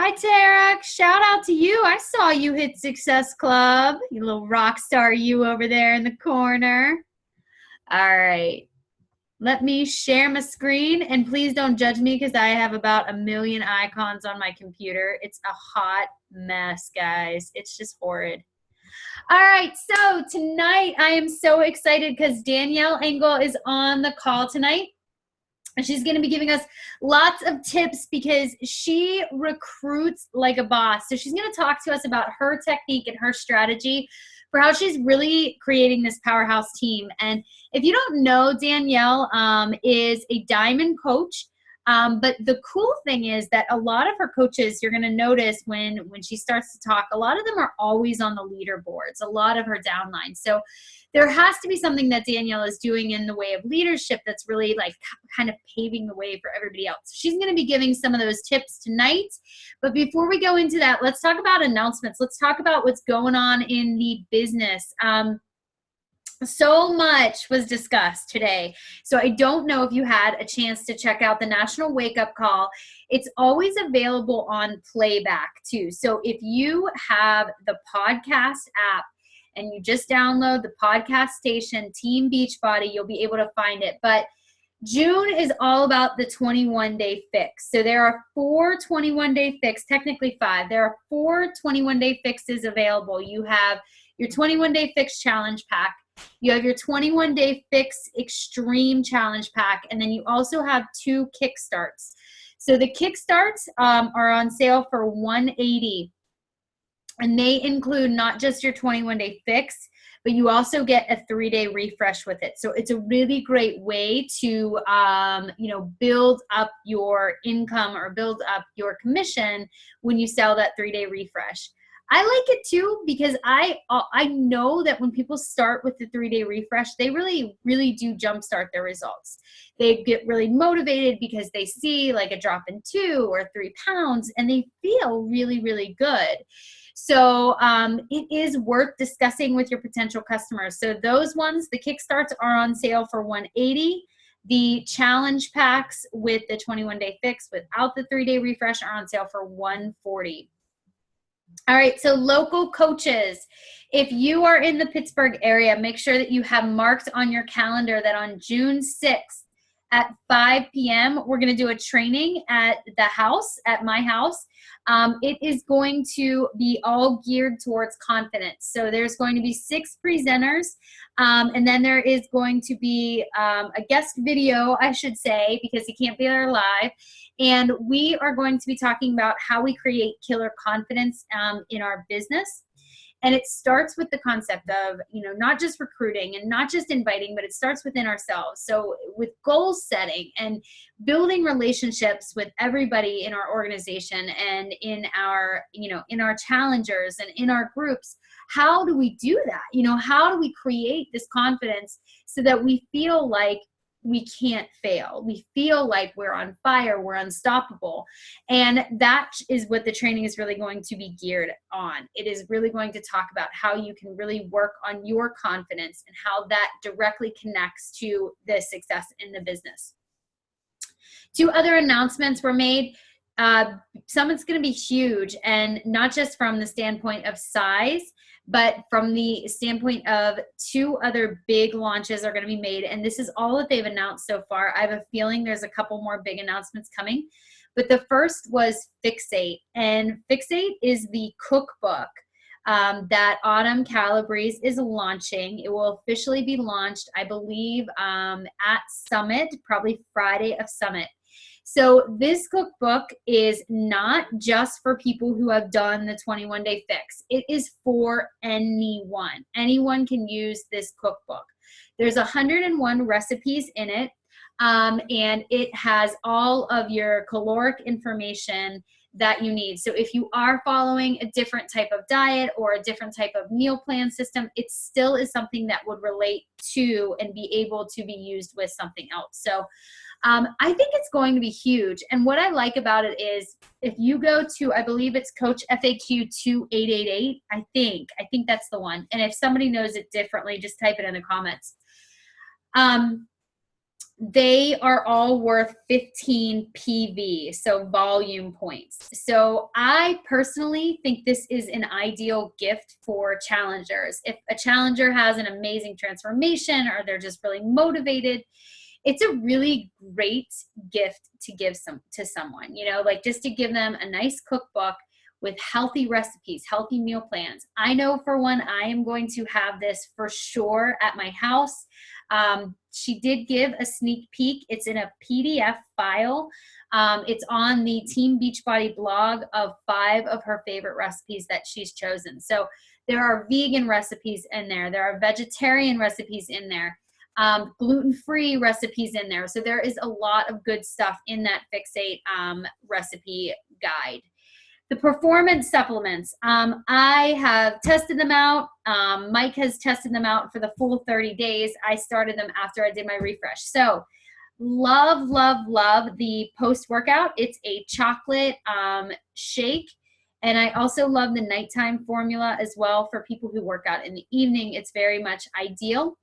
Hi, Tara. Shout out to you. I saw you hit Success Club. You little rock star, you over there in the corner. All right. Let me share my screen, and please don't judge me because I have about 1,000,000 icons on my computer. It's a hot mess, guys. It's just horrid. All right, so tonight I am so excited because Danielle Engle is on the call tonight. And she's going to be giving us lots of tips because she recruits like a boss. So she's going to talk to us about her technique and her strategy for how she's really creating this powerhouse team. And if you don't know, Danielle is a diamond coach. But the cool thing is that a lot of her coaches, you're going to notice when she starts to talk, a lot of them are always on the leaderboards, a lot of her downlines. So there has to be something that Danielle is doing in the way of leadership that's really like kind of paving the way for everybody else. She's going to be giving some of those tips tonight. But before we go into that, let's talk about announcements. Let's talk about what's going on in the business. So much was discussed today. So I don't know if you had a chance to check out the National Wake Up Call. It's always available on playback too. So if you have the podcast app and you just download the podcast station, Team Beachbody, you'll be able to find it. But June is all about the 21-day fix. So there are 4 21-day fix, technically 5. There are 4 21-day fixes available. You have your 21-day fix challenge pack. You have your 21-day fix extreme challenge pack, and then you also have 2 kickstarts. So the kickstarts are on sale for $180, and they include not just your 21-day fix, but you also get a 3-day refresh with it. So it's a really great way to build up your income or build up your commission when you sell that 3-day refresh. I like it too because I know that when people start with the 3-day refresh, they really, really do jumpstart their results. They get really motivated because they see like a drop in 2 or 3 pounds and they feel really, really good. So it is worth discussing with your potential customers. So those ones, the kickstarts are on sale for $180. The challenge packs with the 21-day fix without the 3-day refresh are on sale for $140. All right, so local coaches, if you are in the Pittsburgh area, make sure that you have marked on your calendar that on June 6th at 5 p.m., we're going to do a training at the house, at my house. It is going to be all geared towards confidence. So there's going to be 6 presenters, and then there is going to be a guest video, I should say, because you can't be there live. And we are going to be talking about how we create killer confidence in our business. And it starts with the concept of, not just recruiting and not just inviting, but it starts within ourselves. So with goal setting and building relationships with everybody in our organization and in our, in our challengers and in our groups, how do we do that? How do we create this confidence so that we feel like we can't fail? We feel like we're on fire, we're unstoppable. And that is what the training is really going to be geared on. It is really going to talk about how you can really work on your confidence and how that directly connects to the success in the business. 2 other announcements were made. Summit's going to be huge, and not just from the standpoint of size, but from the standpoint of 2 other big launches are going to be made. And this is all that they've announced so far. I have a feeling there's a couple more big announcements coming. But the first was Fixate. And Fixate is the cookbook that Autumn Calabrese is launching. It will officially be launched, I believe, at Summit, probably Friday of Summit. So this cookbook is not just for people who have done the 21-day fix. It is for anyone. Anyone can use this cookbook. There's 101 recipes in it, and it has all of your caloric information that you need. So if you are following a different type of diet or a different type of meal plan system, it still is something that would relate to and be able to be used with something else. So I think it's going to be huge. And what I like about it is if you go to, I believe it's Coach FAQ 2888, I think that's the one. And if somebody knows it differently, just type it in the comments. they are all worth 15 PV, so volume points. So I personally think this is an ideal gift for challengers. If a challenger has an amazing transformation or they're just really motivated, it's a really great gift to give to someone, you know, like just to give them a nice cookbook with healthy recipes, healthy meal plans. I know for one, I am going to have this for sure at my house. She did give a sneak peek. It's in a PDF file. It's on the Team Beachbody blog of 5 of her favorite recipes that she's chosen. So there are vegan recipes in there. There are vegetarian recipes in there. Gluten-free recipes in there. So there is a lot of good stuff in that Fixate recipe guide. The performance supplements, I have tested them out. Mike has tested them out for the full 30 days. I started them after I did my refresh. So love, love, love the post-workout. It's a chocolate shake. And I also love the nighttime formula as well for people who work out in the evening. It's very much ideal.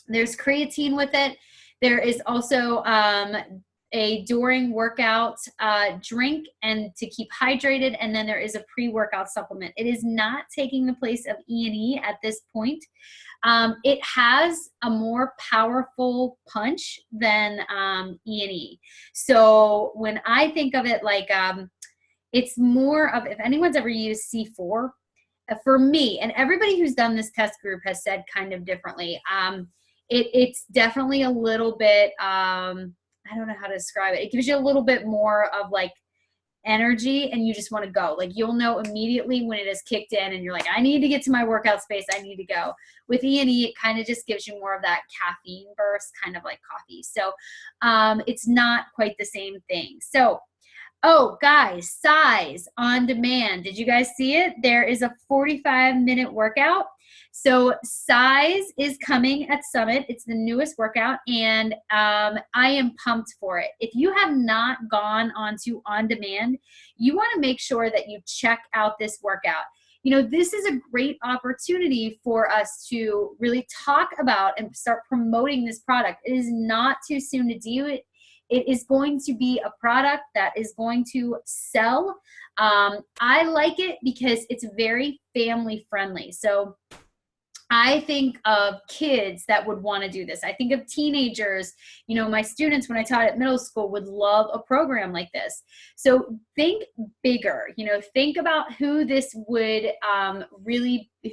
There's creatine with it. There is also a during workout drink and to keep hydrated, and then there is a pre-workout supplement. It is not taking the place of E&E at this point. It has a more powerful punch than E&E. So when I think of it, like it's more of, if anyone's ever used C4, for me, and everybody who's done this test group has said kind of differently, it's definitely a little bit, I don't know how to describe it. It gives you a little bit more of like energy and you just want to go. Like you'll know immediately when it has kicked in and you're like, I need to get to my workout space. I need to go. With E&E, it kind of just gives you more of that caffeine burst, kind of like coffee. So it's not quite the same thing. So, oh, guys, size on demand. Did you guys see it? There is a 45-minute workout. So size is coming at Summit. It's the newest workout, and I am pumped for it. If you have not gone onto On Demand, you want to make sure that you check out this workout. You know, this is a great opportunity for us to really talk about and start promoting this product. It is not too soon to do it. It is going to be a product that is going to sell. I like it because it's very family friendly. So I think of kids that would want to do this. I think of teenagers, you know, my students when I taught at middle school would love a program like this. So think bigger, you know, think about who this would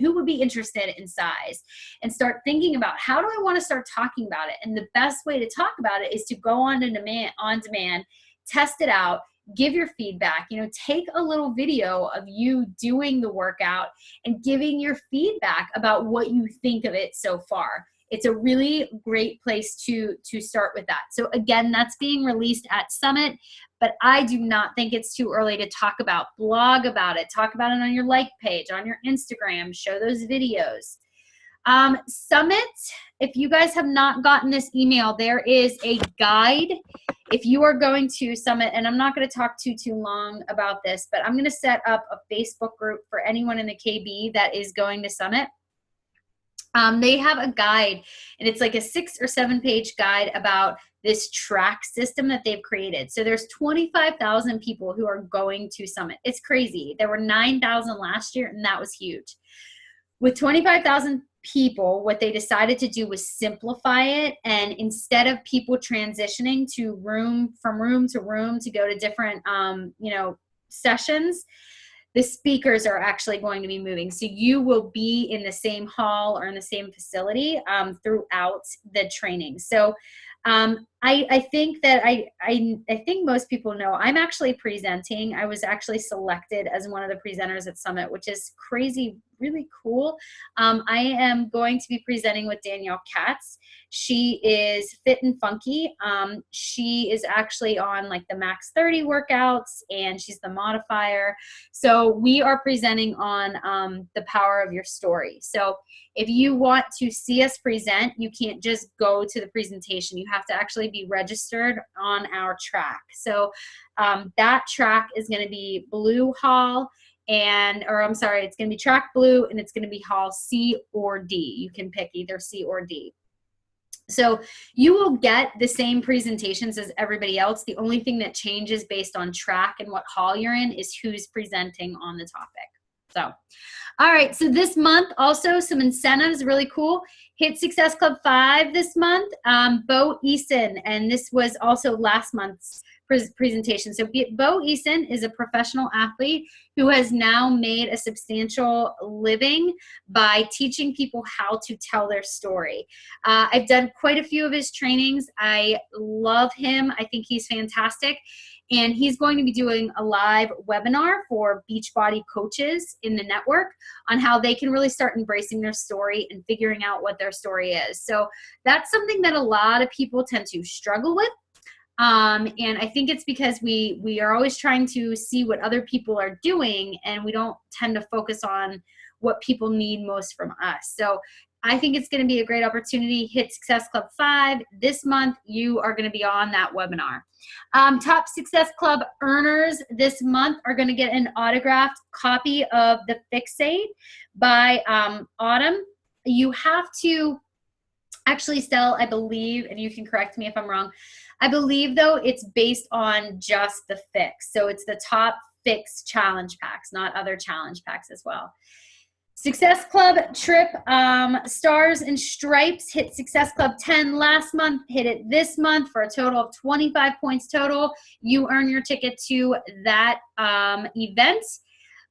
who would be interested in size, and start thinking about, how do I want to start talking about it? And the best way to talk about it is to go on demand, test it out, give your feedback, you know, take a little video of you doing the workout and giving your feedback about what you think of it so far. It's a really great place to start with that. So again, that's being released at Summit, but I do not think it's too early to talk about. Blog about it, talk about it on your like page, on your Instagram, show those videos. Summit, if you guys have not gotten this email, there is a guide. If you are going to Summit, and I'm not going to talk too long about this, but I'm going to set up a Facebook group for anyone in the KB that is going to Summit. They have a guide, and it's like a 6 or 7 page guide about this track system that they've created. So there's 25,000 people who are going to Summit. It's crazy. There were 9,000 last year, and that was huge. With 25,000 people, what they decided to do was simplify it, and instead of people transitioning from room to room to go to different sessions, the speakers are actually going to be moving. So you will be in the same hall or in the same facility throughout the training. So I think that I think most people know I'm actually presenting. I was actually selected as one of the presenters at Summit, which is crazy, really cool. I am going to be presenting with Danielle Katz. She is fit and funky. She is actually on like the Max 30 workouts, and she's the modifier. So we are presenting on the power of your story. So if you want to see us present, you can't just go to the presentation. You have to actually be registered on our track. So that track is going to be Blue Hall, it's going to be track blue, and it's going to be hall C or D. You can pick either C or D. So you will get the same presentations as everybody else. The only thing that changes based on track and what hall you're in is who's presenting on the topic. So, all right, so this month also some incentives, really cool. Hit Success Club 5 this month, Bo Eason, and this was also last month's presentation. So Bo Eason is a professional athlete who has now made a substantial living by teaching people how to tell their story. I've done quite a few of his trainings. I love him. I think he's fantastic. And he's going to be doing a live webinar for Beachbody coaches in the network on how they can really start embracing their story and figuring out what their story is. So that's something that a lot of people tend to struggle with. And I think it's because we are always trying to see what other people are doing, and we don't tend to focus on what people need most from us. So I think it's going to be a great opportunity. Hit Success Club 5 this month. You are going to be on that webinar. Top Success Club earners this month are going to get an autographed copy of The Fixate by Autumn. You have to actually sell, I believe, and you can correct me if I'm wrong, I believe, though, it's based on just the Fix. So it's the top Fix challenge packs, not other challenge packs as well. Success Club trip, Stars and Stripes hit Success Club 10 last month, hit it this month for a total of 25 points total. You earn your ticket to that event.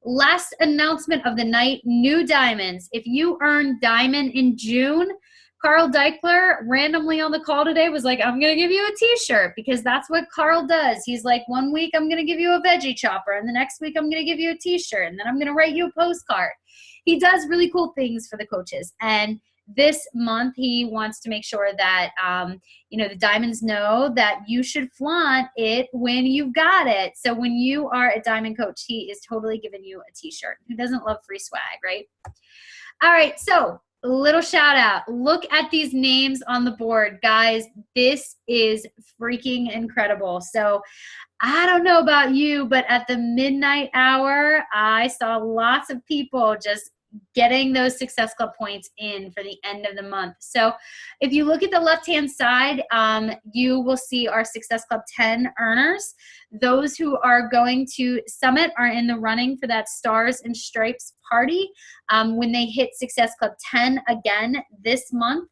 Last announcement of the night, new diamonds. If you earn diamond in June, Carl Deichler randomly on the call today was like, I'm going to give you a t-shirt, because that's what Carl does. He's like, one week I'm going to give you a veggie chopper, and the next week I'm going to give you a t-shirt, and then I'm going to write you a postcard. He does really cool things for the coaches. And this month he wants to make sure that, the diamonds know that you should flaunt it when you've got it. So when you are a diamond coach, he is totally giving you a t-shirt. Who doesn't love free swag, right? All right, so a little shout out. Look at these names on the board, guys. This is freaking incredible. So I don't know about you, but at the midnight hour, I saw lots of people just getting those Success Club points in for the end of the month. So if you look at the left-hand side, you will see our Success Club 10 earners. Those who are going to Summit are in the running for that Stars and Stripes party when they hit Success Club 10 again this month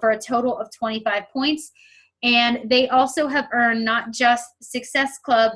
for a total of 25 points. And they also have earned not just Success Club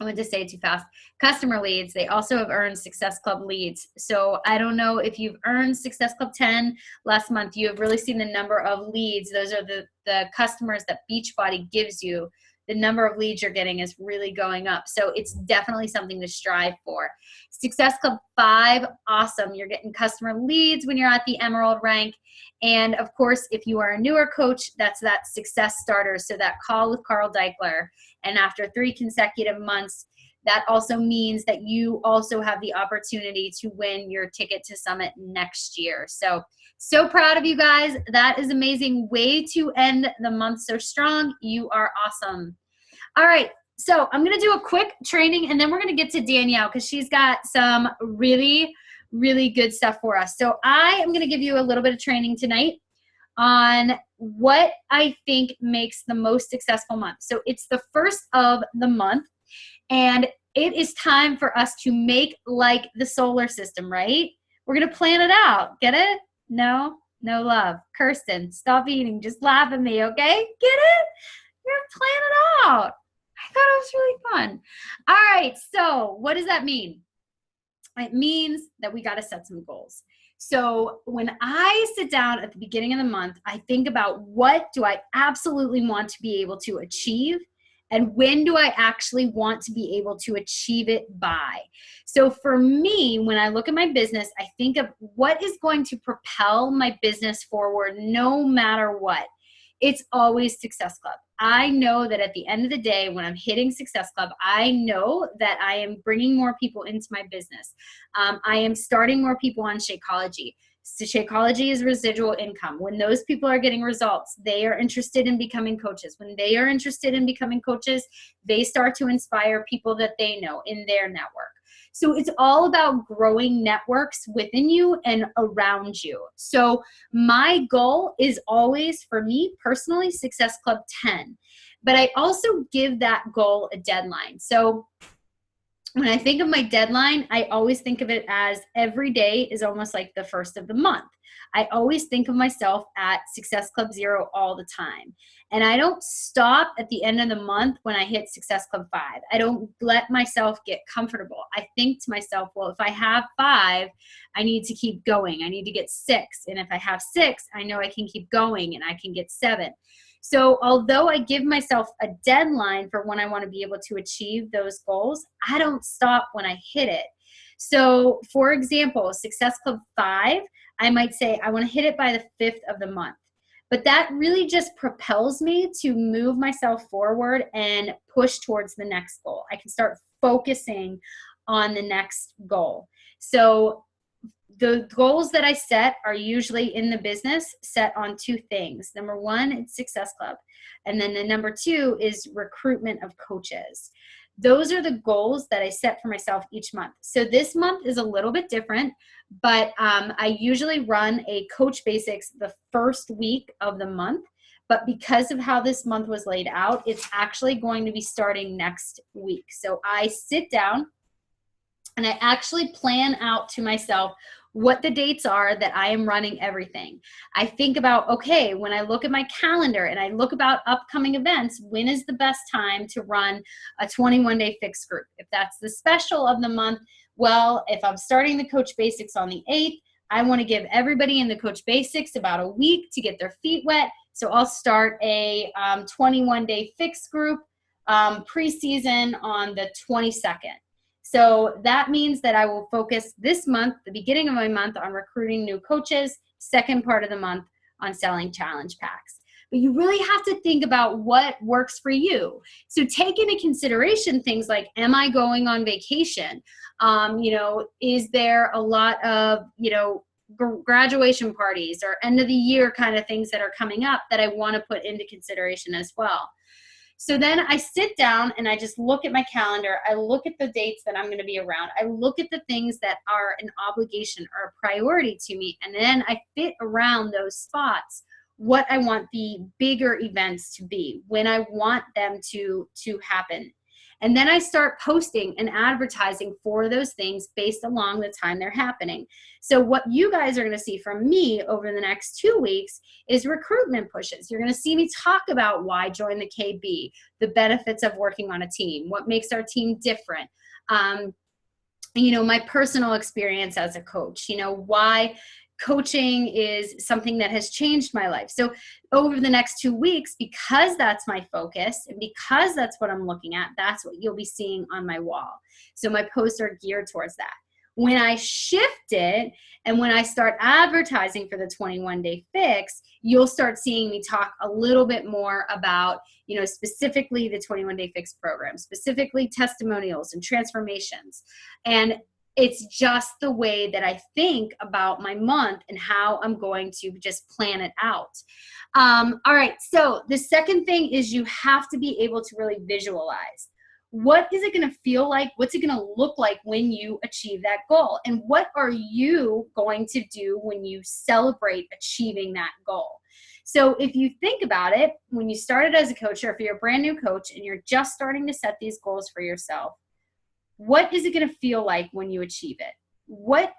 I went to say it too fast. Customer leads. They also have earned Success Club leads. So I don't know if you've earned Success Club 10 last month. You have really seen the number of leads. Those are the customers that Beachbody gives you. The number of leads you're getting is really going up. So it's definitely something to strive for. Success Club 5, awesome. You're getting customer leads when you're at the Emerald rank. And of course, if you are a newer coach, that's that Success Starter. So that call with Carl Deichler. And after 3 consecutive months, that also means that you also have the opportunity to win your ticket to Summit next year. So proud of you guys. That is amazing. Way to end the month so strong. You are awesome. All right. So I'm going to do a quick training, and then we're going to get to Danielle because she's got some really, really good stuff for us. So I am going to give you a little bit of training tonight on what I think makes the most successful month. So it's the first of the month, and it is time for us to make like the solar system, right? We're going to plan it out. Get it? No love. Kirsten, stop eating. Just laugh at me, okay? Get it? You're going to plan it out. I thought it was really fun. All right, so what does that mean? It means that we got to set some goals. So when I sit down at the beginning of the month, I think about what do I absolutely want to be able to achieve, and when do I actually want to be able to achieve it by? So for me, when I look at my business, I think of what is going to propel my business forward no matter what. It's always Success Club. I know that at the end of the day, when I'm hitting Success Club, I know that I am bringing more people into my business. I am starting more people on Shakeology. So Shakeology is residual income. When those people are getting results, they are interested in becoming coaches. When they are interested in becoming coaches, they start to inspire people that they know in their network. So it's all about growing networks within you and around you. So my goal is always, for me personally, Success Club 10. But I also give that goal a deadline. So when I think of my deadline, I always think of it as every day is almost like the first of the month. I always think of myself at Success Club 0 all the time. And I don't stop at the end of the month when I hit Success Club 5. I don't let myself get comfortable. I think to myself, well, if I have 5, I need to keep going. I need to get 6. And if I have 6, I know I can keep going and I can get 7. So although I give myself a deadline for when I want to be able to achieve those goals, I don't stop when I hit it. So for example, Success Club 5, I might say I want to hit it by the 5th of the month. But that really just propels me to move myself forward and push towards the next goal. I can start focusing on the next goal. So the goals that I set are usually in the business set on 2 things. Number 1, it's Success Club. And then the number 2 is recruitment of coaches. Those are the goals that I set for myself each month. So this month is a little bit different, but I usually run a Coach Basics the first week of the month. But because of how this month was laid out, it's actually going to be starting next week. So I sit down and I actually plan out to myself what the dates are that I am running everything. I think about, okay, when I look at my calendar and I look about upcoming events, when is the best time to run a 21-day fixed group? If that's the special of the month, well, if I'm starting the Coach Basics on the 8th, I want to give everybody in the Coach Basics about a week to get their feet wet. So I'll start a 21-day fixed group preseason on the 22nd. So that means that I will focus this month, the beginning of my month, on recruiting new coaches, second part of the month on selling challenge packs. But you really have to think about what works for you. So take into consideration things like, am I going on vacation? Is there a lot of, graduation parties or end of the year kind of things that are coming up that I want to put into consideration as well? So then I sit down and I just look at my calendar. I look at the dates that I'm going to be around. I look at the things that are an obligation or a priority to me. And then I fit around those spots what I want the bigger events to be, when I want them to happen. And then I start posting and advertising for those things based along the time they're happening. So what you guys are going to see from me over the next 2 weeks is recruitment pushes. You're going to see me talk about why join the KB, the benefits of working on a team, what makes our team different, my personal experience as a coach, why coaching is something that has changed my life. So over the next 2 weeks, because that's my focus and because that's what I'm looking at, that's what you'll be seeing on my wall. So my posts are geared towards that. When I shift it and when I start advertising for the 21-day fix, you'll start seeing me talk a little bit more about, specifically the 21-day fix program, specifically testimonials and transformations. And it's just the way that I think about my month and how I'm going to just plan it out. All right, so the second thing is you have to be able to really visualize. What is it going to feel like? What's it going to look like when you achieve that goal? And what are you going to do when you celebrate achieving that goal? So if you think about it, when you started as a coach, or if you're a brand new coach and you're just starting to set these goals for yourself, what is it going to feel like when you achieve it? What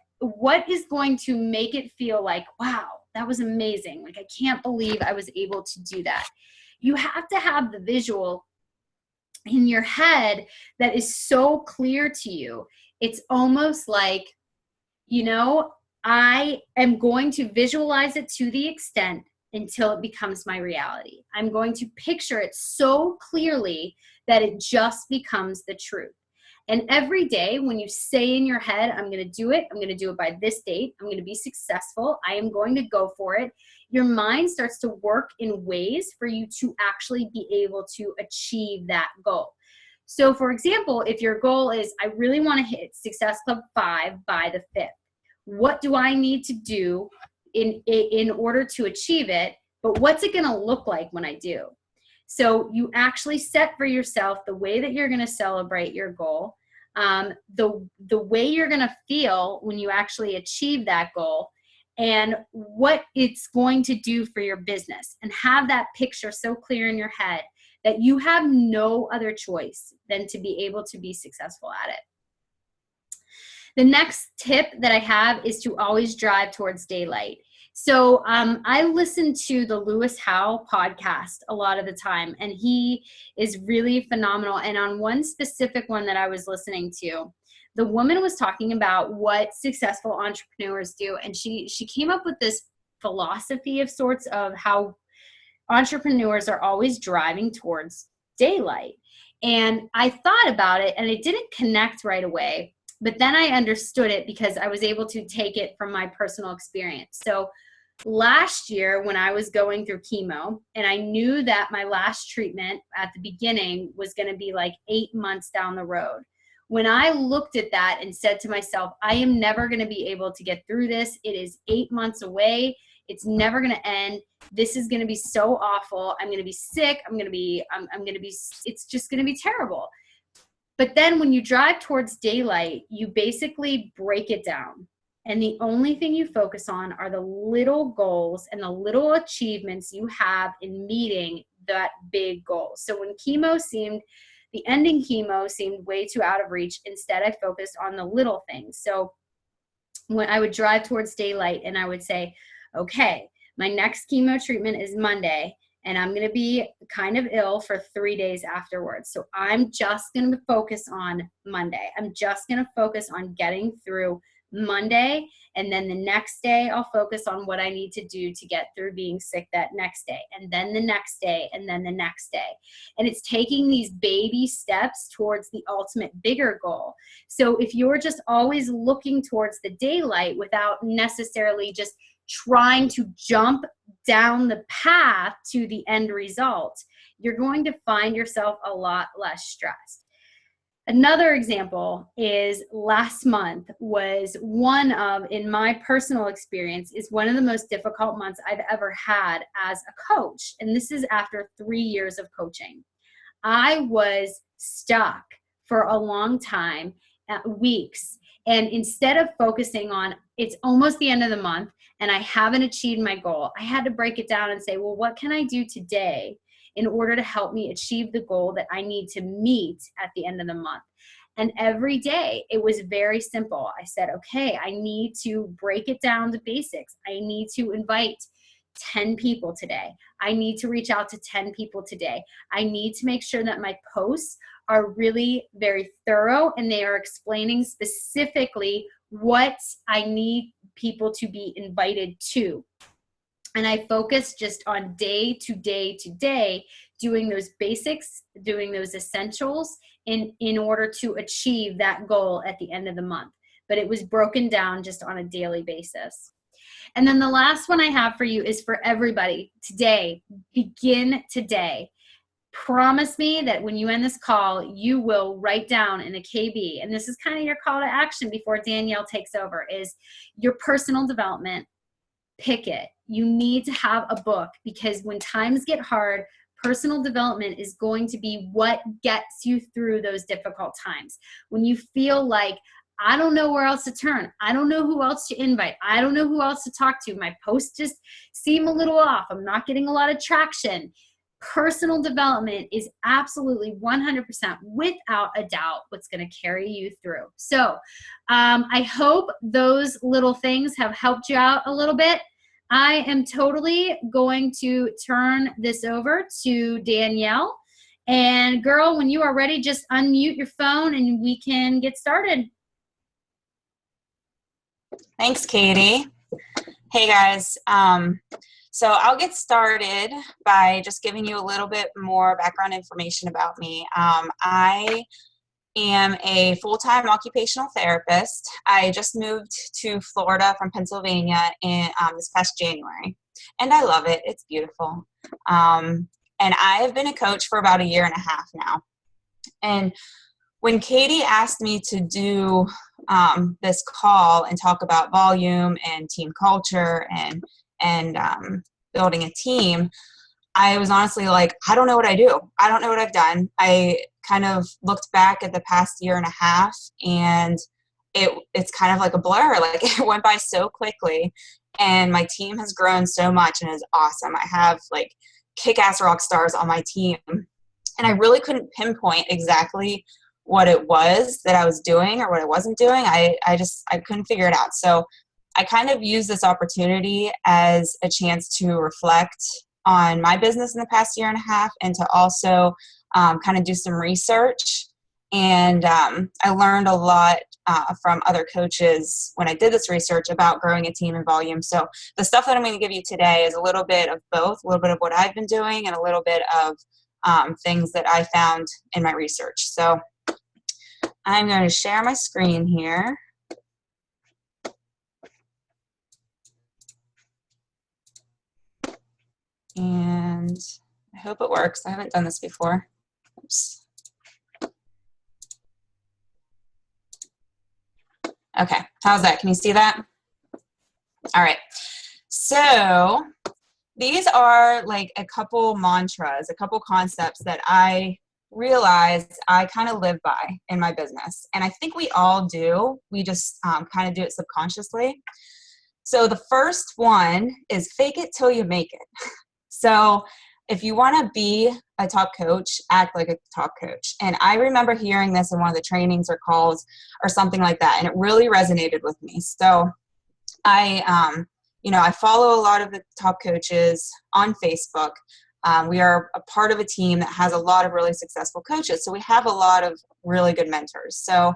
is going to make it feel like, wow, that was amazing. Like, I can't believe I was able to do that. You have to have the visual in your head that is so clear to you. It's almost like, I am going to visualize it to the extent until it becomes my reality. I'm going to picture it so clearly that it just becomes the truth. And every day when you say in your head, I'm going to do it by this date, I'm going to be successful, I am going to go for it, your mind starts to work in ways for you to actually be able to achieve that goal. So for example, if your goal is, I really want to hit Success Club 5 by the 5th, what do I need to do in order to achieve it? But what's it going to look like when I do? So you actually set for yourself the way that you're going to celebrate your goal. the way you're going to feel when you actually achieve that goal, and what it's going to do for your business, and have that picture so clear in your head that you have no other choice than to be able to be successful at it. The next tip that I have is to always drive towards daylight. So I listen to the Lewis Howes podcast a lot of the time, and he is really phenomenal. And on one specific one that I was listening to, the woman was talking about what successful entrepreneurs do. And she came up with this philosophy of sorts of how entrepreneurs are always driving towards daylight. And I thought about it, and it didn't connect right away. But then I understood it because I was able to take it from my personal experience. So last year when I was going through chemo, and I knew that my last treatment at the beginning was going to be like 8 months down the road, when I looked at that and said to myself, I am never going to be able to get through this. It is 8 months away. It's never going to end. This is going to be so awful. I'm going to be sick. It's just going to be terrible. But then when you drive towards daylight, you basically break it down. And the only thing you focus on are the little goals and the little achievements you have in meeting that big goal. So when the ending chemo seemed way too out of reach, instead I focused on the little things. So when I would drive towards daylight and I would say, okay, my next chemo treatment is Monday, and I'm going to be kind of ill for 3 days afterwards. So I'm just going to focus on Monday. I'm just going to focus on getting through Monday. And then the next day, I'll focus on what I need to do to get through being sick that next day. And then the next day, and then the next day. And it's taking these baby steps towards the ultimate bigger goal. So if you're just always looking towards the daylight without necessarily just trying to jump down the path to the end result, you're going to find yourself a lot less stressed. Another example is last month was in my personal experience, is one of the most difficult months I've ever had as a coach. And this is after 3 years of coaching. I was stuck for a long time, weeks. And instead of focusing on, it's almost the end of the month and I haven't achieved my goal, I had to break it down and say, well, what can I do today in order to help me achieve the goal that I need to meet at the end of the month? And every day it was very simple. I said, okay, I need to break it down to basics. I need to invite 10 people today. I need to reach out to 10 people today. I need to make sure that my posts are really very thorough and they are explaining specifically what I need people to be invited to. And I focus just on day to day to day, doing those basics, doing those essentials in order to achieve that goal at the end of the month. But it was broken down just on a daily basis. And then the last one I have for you is for everybody today. Begin today. Promise me that when you end this call, you will write down in a KB, and this is kind of your call to action before Danielle takes over, is your personal development. Pick it. You need to have a book, because when times get hard, personal development is going to be what gets you through those difficult times. When you feel like, I don't know where else to turn, I don't know who else to invite, I don't know who else to talk to, my posts just seem a little off, I'm not getting a lot of traction. Personal development is absolutely 100% without a doubt what's going to carry you through. So I hope those little things have helped you out a little bit. I am totally going to turn this over to Danielle. And girl, when you are ready, just unmute your phone and we can get started. Thanks, Katie. Hey guys. So I'll get started by just giving you a little bit more background information about me. I am a full-time occupational therapist. I just moved to Florida from Pennsylvania in this past January, and I love it. It's beautiful. And I have been a coach for about 1.5 years now. And when Katie asked me to do this call and talk about volume and team culture and building a team, I was honestly like, I don't know what I do. I don't know what I've done. I kind of looked back at the past year and a half, and it's kind of like a blur. Like it went by so quickly, and my team has grown so much and is awesome. I have like kick-ass rock stars on my team, and I really couldn't pinpoint exactly what it was that I was doing or what I wasn't doing. I couldn't figure it out. So I kind of used this opportunity as a chance to reflect on my business in the past year and a half, and to also kind of do some research. And I learned a lot from other coaches when I did this research about growing a team and volume. So the stuff that I'm going to give you today is a little bit of both, a little bit of what I've been doing and a little bit of things that I found in my research. So I'm going to share my screen here. And I hope it works. I haven't done this before. Oops. Okay, how's that? Can you see that? All right. So these are like a couple mantras, a couple concepts that I realized I kind of live by in my business. And I think we all do. We just kind of do it subconsciously. So the first one is fake it till you make it. So if you want to be a top coach, act like a top coach. And I remember hearing this in one of the trainings or calls or something like that, and it really resonated with me. So I follow a lot of the top coaches on Facebook. We are a part of a team that has a lot of really successful coaches. So we have a lot of really good mentors. So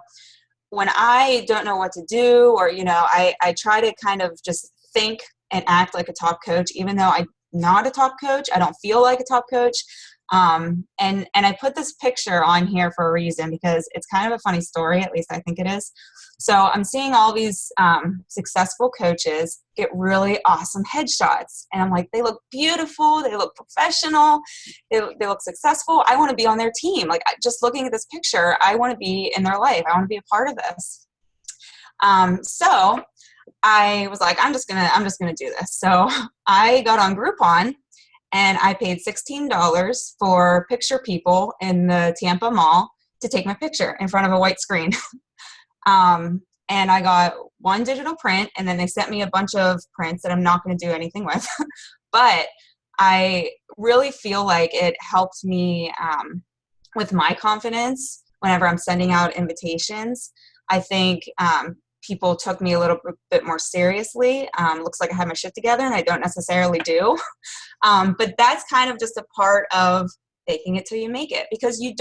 when I don't know what to do, or, I try to kind of just think and act like a top coach, even though I'm not a top coach. I don't feel like a top coach. And I put this picture on here for a reason, because it's kind of a funny story, at least I think it is. So I'm seeing all these successful coaches get really awesome headshots. And I'm like, they look beautiful. They look professional. They look successful. I want to be on their team. Like, just looking at this picture, I want to be in their life. I want to be a part of this. So I was like, I'm just gonna do this. So I got on Groupon, and I paid $16 for picture people in the Tampa Mall to take my picture in front of a white screen. And I got one digital print, and then they sent me a bunch of prints that I'm not going to do anything with. But I really feel like it helped me with my confidence whenever I'm sending out invitations. I think people took me a little bit more seriously. Looks like I have my shit together, and I don't necessarily do. But that's kind of just a part of faking it till you make it, because you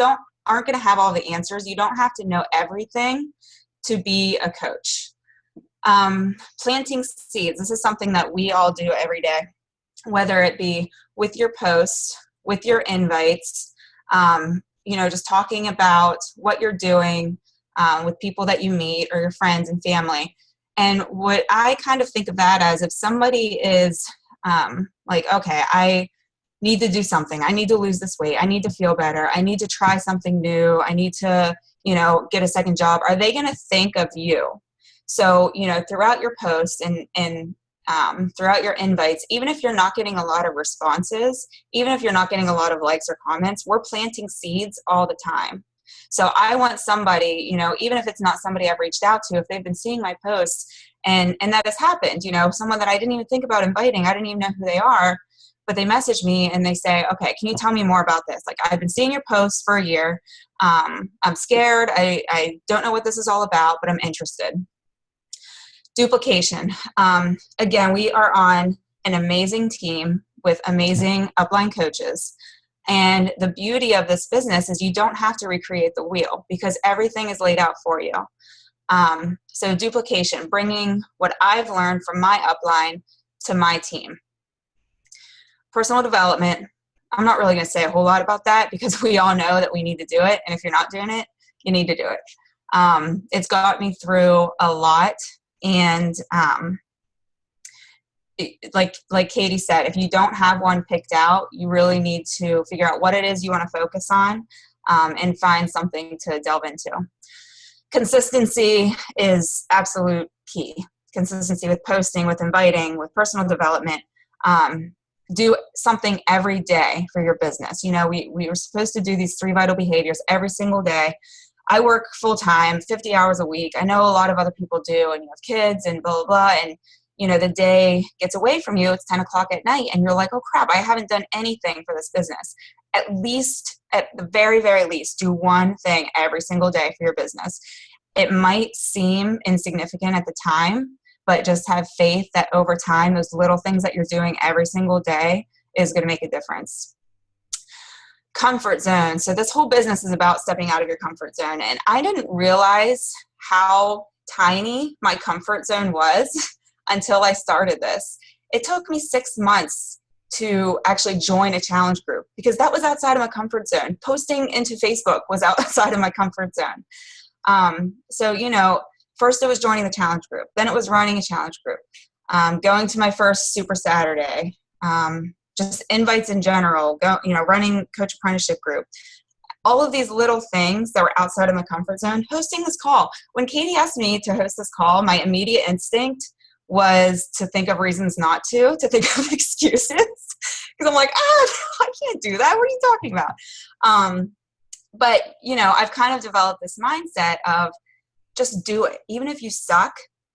aren't going to have all the answers. You don't have to know everything to be a coach. Planting seeds. This is something that we all do every day, whether it be with your posts, with your invites, just talking about what you're doing with people that you meet, or your friends and family. And what I kind of think of that as, if somebody is like, okay, I need to do something. I need to lose this weight. I need to feel better. I need to try something new. I need to, get a second job. Are they going to think of you? So, throughout your posts and throughout your invites, even if you're not getting a lot of responses, even if you're not getting a lot of likes or comments, we're planting seeds all the time. So I want somebody, even if it's not somebody I've reached out to, if they've been seeing my posts and that has happened, someone that I didn't even think about inviting, I didn't even know who they are, but they message me and they say, okay, can you tell me more about this? Like, I've been seeing your posts for a year. I'm scared. I don't know what this is all about, but I'm interested. Duplication. Again, we are on an amazing team with amazing upline coaches. And the beauty of this business is you don't have to recreate the wheel, because everything is laid out for you. So duplication, bringing what I've learned from my upline to my team. Personal development. I'm not really going to say a whole lot about that, because we all know that we need to do it. And if you're not doing it, you need to do it. It's got me through a lot. And like Katie said, if you don't have one picked out, you really need to figure out what it is you want to focus on, and find something to delve into. Consistency is absolute key. Consistency with posting, with inviting, with personal development. do something every day for your business. You know, we were supposed to do these 3 vital behaviors every single day. I work full time, 50 hours a week. I know a lot of other people do, and you have kids and blah, blah, blah. And, you know, the day gets away from you. It's 10 o'clock at night and you're like, oh crap, I haven't done anything for this business. At least, at the very, very least, do one thing every single day for your business. It might seem insignificant at the time, but just have faith that over time, those little things that you're doing every single day is going to make a difference. Comfort zone. So this whole business is about stepping out of your comfort zone. And I didn't realize how tiny my comfort zone was until I started this. It took me 6 months to actually join a challenge group because that was outside of my comfort zone. Posting into Facebook was outside of my comfort zone. So, you know, first it was joining the challenge group. Then it was running a challenge group, going to my first Super Saturday, just invites in general, running coach apprenticeship group. All of these little things that were outside of my comfort zone. Hosting this call. When Katie asked me to host this call, my immediate instinct was to think of reasons not to think of excuses. Because I'm like, I can't do that. What are you talking about? But, you know, I've kind of developed this mindset of just do it. Even if you suck,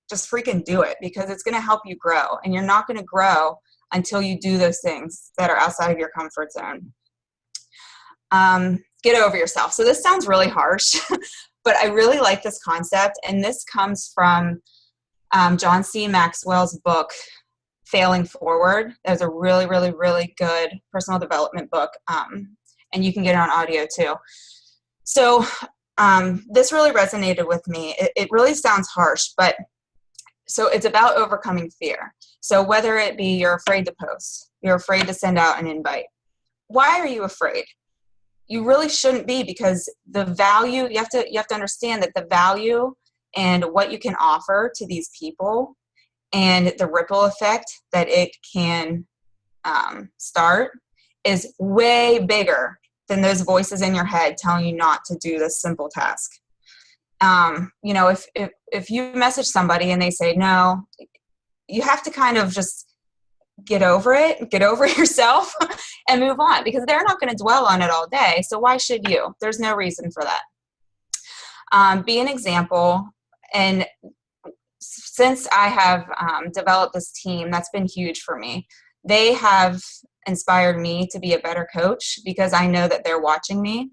just freaking do it because it's going to help you grow. And you're not going to grow until you do those things that are outside of your comfort zone. Get over yourself. So this sounds really harsh, but I really like this concept. And this comes from John C. Maxwell's book, Failing Forward. That was a really, really, really good personal development book. And you can get it on audio too. So this really resonated with me. It really sounds harsh, but so it's about overcoming fear. So whether it be you're afraid to post, you're afraid to send out an invite. Why are you afraid? You really shouldn't be, because the value, you have to understand that the value and what you can offer to these people and the ripple effect that it can start is way bigger than those voices in your head telling you not to do this simple task. You know, if you message somebody and they say no, you have to kind of just get over it, get over yourself and move on, because they're not going to dwell on it all day. So why should you? There's no reason for that. Be an example. And since I have developed this team, that's been huge for me. They have inspired me to be a better coach because I know that they're watching me.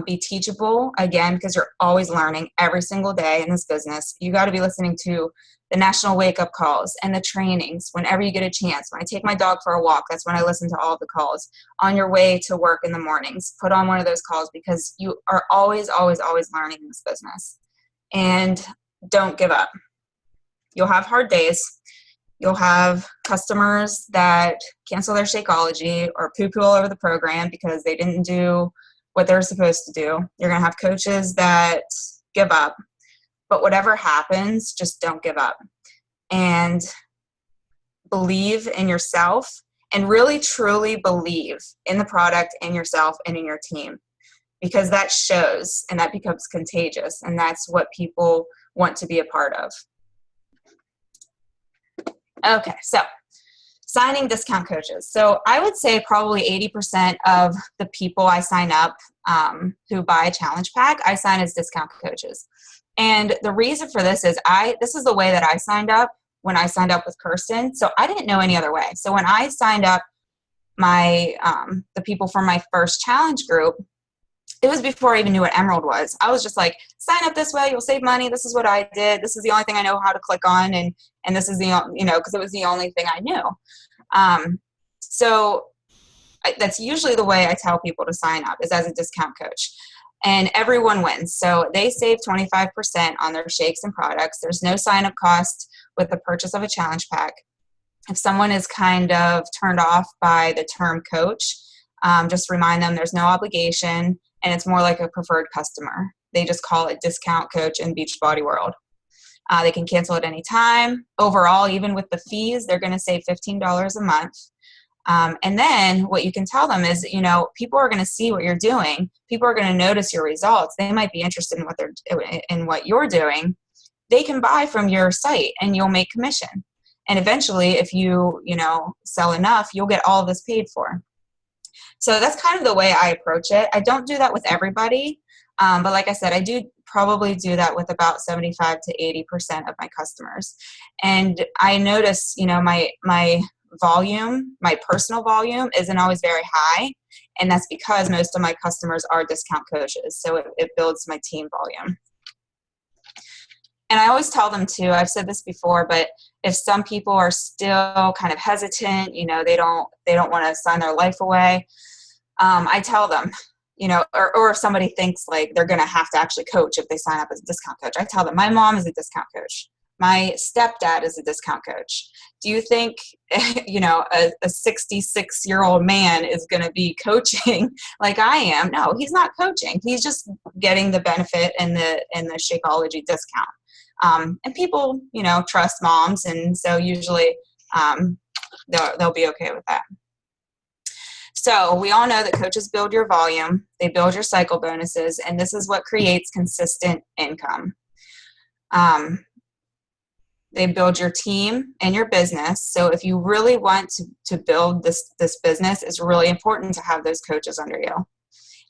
Be teachable, again, because you're always learning every single day in this business. You got to be listening to the national wake-up calls and the trainings whenever you get a chance. When I take my dog for a walk, that's when I listen to all the calls. On your way to work in the mornings, put on one of those calls, because you are always, always, always learning in this business. And don't give up. You'll have hard days. You'll have customers that cancel their Shakeology or poo-poo all over the program because they didn't do what they're supposed to do. You're going to have coaches that give up. But whatever happens, just don't give up. And believe in yourself, and really truly believe in the product, in yourself, and in your team. Because that shows and that becomes contagious. And that's what people want to be a part of. Okay, so signing discount coaches. So I would say probably 80% of the people I sign up who buy a challenge pack, I sign as discount coaches. And the reason for this is this is the way that I signed up when I signed up with Kirsten. So I didn't know any other way. So when I signed up the people from my first challenge group, it was before I even knew what Emerald was. I was just like, sign up this way, you'll save money. This is what I did. This is the only thing I know how to click on. And this is because it was the only thing I knew. So that's usually the way I tell people to sign up, is as a discount coach. And everyone wins. So they save 25% on their shakes and products. There's no sign-up cost with the purchase of a challenge pack. If someone is kind of turned off by the term coach, just remind them there's no obligation, and it's more like a preferred customer. They just call it discount coach in Beachbody world. They can cancel at any time. Overall, even with the fees, they're going to save $15 a month. And then what you can tell them is, people are going to see what you're doing. People are going to notice your results. They might be interested in what you're doing. They can buy from your site and you'll make commission. And eventually, if you know, sell enough, you'll get all of this paid for. So that's kind of the way I approach it. I don't do that with everybody. But like I said, I do probably do that with about 75 to 80% of my customers. And I notice, you know, my volume, my personal volume isn't always very high. And that's because most of my customers are discount coaches. So it builds my team volume. And I always tell them too, I've said this before, but if some people are still kind of hesitant, you know, they don't want to sign their life away, I tell them, you know, or if somebody thinks like they're going to have to actually coach if they sign up as a discount coach, I tell them, my mom is a discount coach. My stepdad is a discount coach. Do you think, you know, a 66-year-old man is going to be coaching like I am? No, he's not coaching. He's just getting the benefit and the Shakeology discount. And people, you know, trust moms, and so usually they'll be okay with that. So we all know that coaches build your volume, they build your cycle bonuses, and this is what creates consistent income. They build your team and your business. So if you really want to build this business, it's really important to have those coaches under you.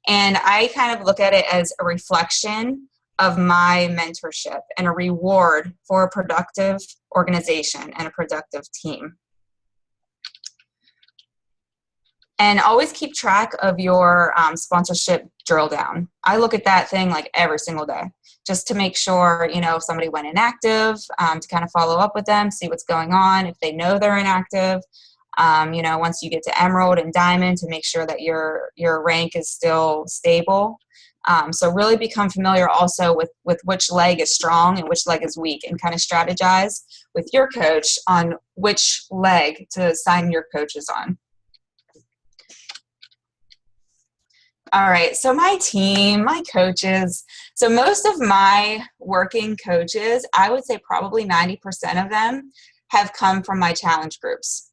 And I kind of look at it as a reflection of my mentorship and a reward for a productive organization and a productive team. And always keep track of your sponsorship drill down. I look at that thing like every single day, just to make sure, you know, if somebody went inactive, to kind of follow up with them, see what's going on, if they know they're inactive. You know, once you get to Emerald and Diamond, to make sure that your rank is still stable. So really become familiar also with which leg is strong and which leg is weak, and kind of strategize with your coach on which leg to sign your coaches on. All right, so my team, my coaches, so most of my working coaches, I would say probably 90% of them have come from my challenge groups.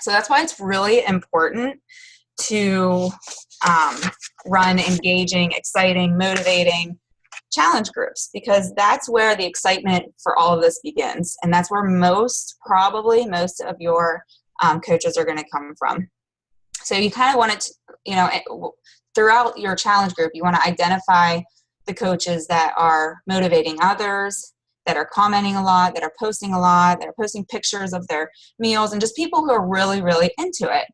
So that's why it's really important to run engaging, exciting, motivating challenge groups, because that's where the excitement for all of this begins. And that's where probably most of your coaches are going to come from. So you kind of want to, you know, throughout your challenge group, you want to identify the coaches that are motivating others, that are commenting a lot, that are posting a lot, that are posting pictures of their meals, and just people who are really, really into it.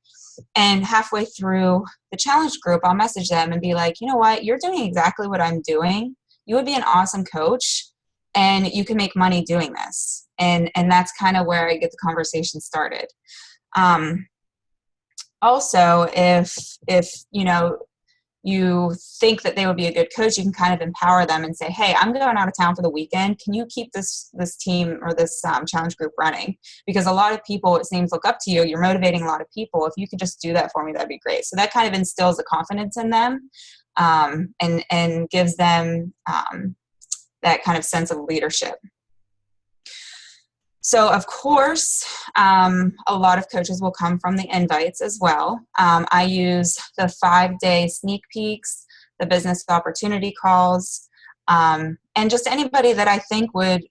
And halfway through the challenge group, I'll message them and be like, you know what, you're doing exactly what I'm doing. You would be an awesome coach, and you can make money doing this. And that's kind of where I get the conversation started. Also, if you know, you think that they would be a good coach, you can kind of empower them and say, hey, I'm going out of town for the weekend. Can you keep this team or this challenge group running? Because a lot of people, it seems, look up to you. You're motivating a lot of people. If you could just do that for me, that'd be great. So that kind of instills a confidence in them, and gives them that kind of sense of leadership. So, of course, a lot of coaches will come from the invites as well. I use the 5-day sneak peeks, the business opportunity calls, and just anybody that I think would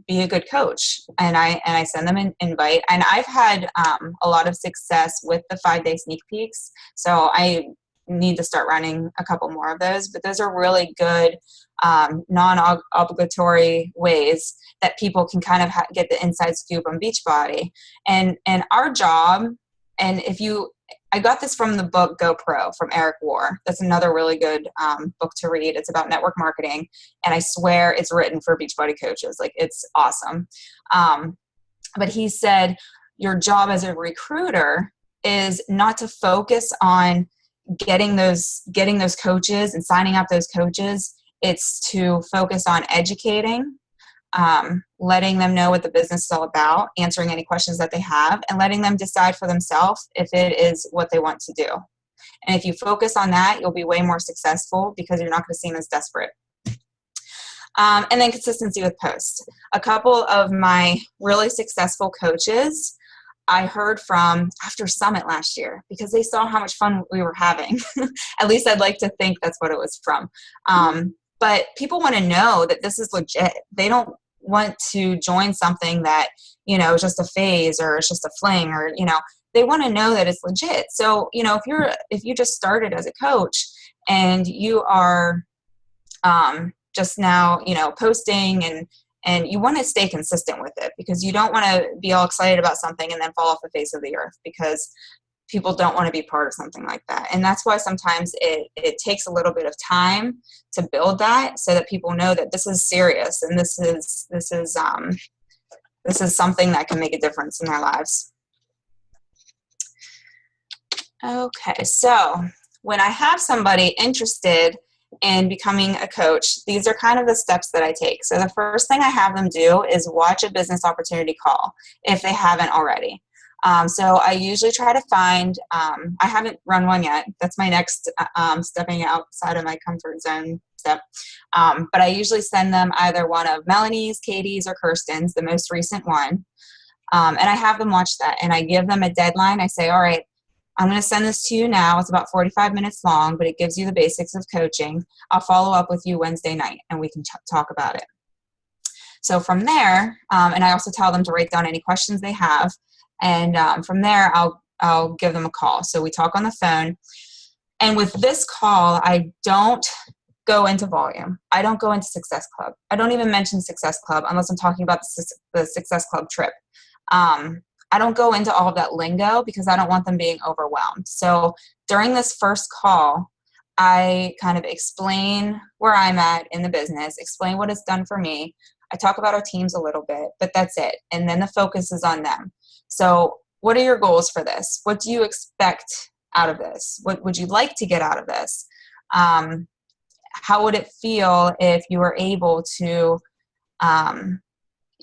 be a good coach. And I send them an invite. And I've had a lot of success with the 5-day sneak peeks. So I need to start running a couple more of those. But those are really good non-obligatory ways that people can kind of get the inside scoop on Beachbody. And our job, and I got this from the book Go Pro from Eric War. That's another really good book to read. It's about network marketing, and I swear it's written for Beachbody coaches. Like, it's awesome. But he said, your job as a recruiter is not to focus on getting those coaches and signing up those coaches. It's to focus on educating, letting them know what the business is all about, answering any questions that they have, and letting them decide for themselves if it is what they want to do. And if you focus on that, you'll be way more successful, because you're not going to seem as desperate. And then consistency with posts. A couple of my really successful coaches I heard from after Summit last year, because they saw how much fun we were having. At least I'd like to think that's what it was from. But people want to know that this is legit. They don't want to join something that, is just a phase or it's just a fling, or, they want to know that it's legit. So, if you just started as a coach and you are just now, posting and you want to stay consistent with it, because you don't want to be all excited about something and then fall off the face of the earth, because people don't want to be part of something like that. And that's why sometimes it takes a little bit of time to build that, so that people know that this is serious and this is something that can make a difference in their lives. Okay, so when I have somebody interested in becoming a coach, these are kind of the steps that I take. So the first thing I have them do is watch a business opportunity call if they haven't already. So I usually try to find, I haven't run one yet. That's my next stepping outside of my comfort zone step. But I usually send them either one of Melanie's, Katie's, or Kirsten's, the most recent one. And I have them watch that, and I give them a deadline. I say, all right, I'm going to send this to you now. It's about 45 minutes long, but it gives you the basics of coaching. I'll follow up with you Wednesday night and we can talk about it. So from there, and I also tell them to write down any questions they have. And from there, I'll give them a call. So we talk on the phone. And with this call, I don't go into volume. I don't go into Success Club. I don't even mention Success Club unless I'm talking about the Success Club trip. I don't go into all of that lingo because I don't want them being overwhelmed. So during this first call, I kind of explain where I'm at in the business, explain what it's done for me. I talk about our teams a little bit, but that's it. And then the focus is on them. So what are your goals for this? What do you expect out of this? What would you like to get out of this? How would it feel if you were able to